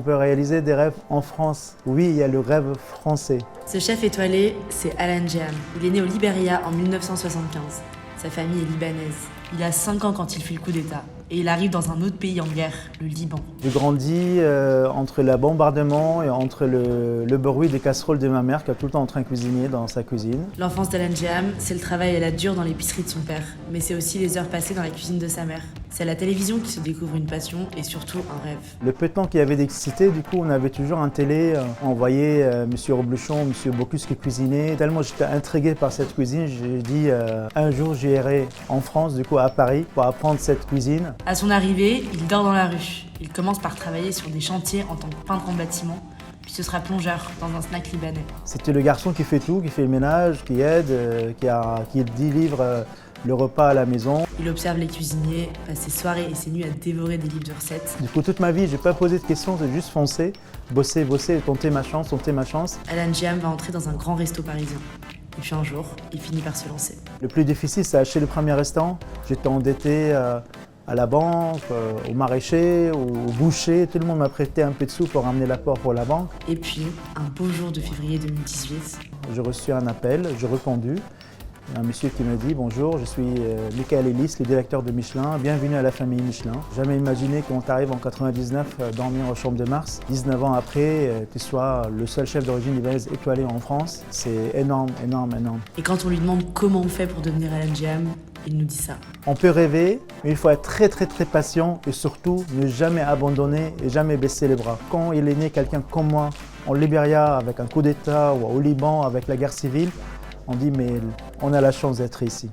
qu'on peut réaliser des rêves en France. Oui, il y a le rêve français. Ce chef étoilé, c'est Alan Jam. Il est né au Libéria en 1975. Sa famille est libanaise. Il a 5 ans quand il fait le coup d'État. Et il arrive dans un autre pays en guerre, le Liban. J'ai grandi entre le bombardement et entre le bruit des casseroles de ma mère qui est tout le temps en train de cuisiner dans sa cuisine. L'enfance d'Alan Jam, c'est le travail à la dure dans l'épicerie de son père. Mais c'est aussi les heures passées dans la cuisine de sa mère. C'est à la télévision qu'il se découvre une passion et surtout un rêve. Le peu de temps qu'il y avait d'excité, du coup, on avait toujours un télé. On voyait M. Robluchon, M. Bocuse qui cuisinait. Tellement j'étais intrigué par cette cuisine, j'ai dit un jour j'irai en France, du coup à Paris, pour apprendre cette cuisine. À son arrivée, il dort dans la rue. Il commence par travailler sur des chantiers en tant que peintre en bâtiment, puis ce sera plongeur dans un snack libanais. C'était le garçon qui fait tout, qui fait le ménage, qui aide, qui délivre le repas à la maison. Il observe les cuisiniers, passe ses soirées et ses nuits à dévorer des livres de recettes. Du coup, toute ma vie, j'ai pas posé de questions, j'ai juste foncé, bosser, tenter ma chance, tenter ma chance. Alan Jam va entrer dans un grand resto parisien. Et puis un jour, il finit par se lancer. Le plus difficile, c'est acheter le premier restaurant. J'étais endetté à la banque, au maraîcher, au boucher. Tout le monde m'a prêté un peu de sous pour ramener l'apport pour la banque. Et puis, un beau jour de février 2018, J'ai reçu un appel, j'ai répondu. Il y a un monsieur qui m'a dit « Bonjour, je suis Michael Ellis, le directeur de Michelin. Bienvenue à la famille Michelin. » Jamais imaginé quand tu arrives en 99 dormir au Champ de Mars. 19 ans après, tu sois le seul chef d'origine libanaise étoilé en France. C'est énorme, énorme, énorme. et quand on lui demande comment on fait pour devenir Alan Jam, il nous dit ça. On peut rêver, mais il faut être très patient et surtout ne jamais abandonner et jamais baisser les bras. Quand il est né quelqu'un comme moi, en Libéria, avec un coup d'État ou au Liban, avec la guerre civile, on dit mais on a la chance d'être ici.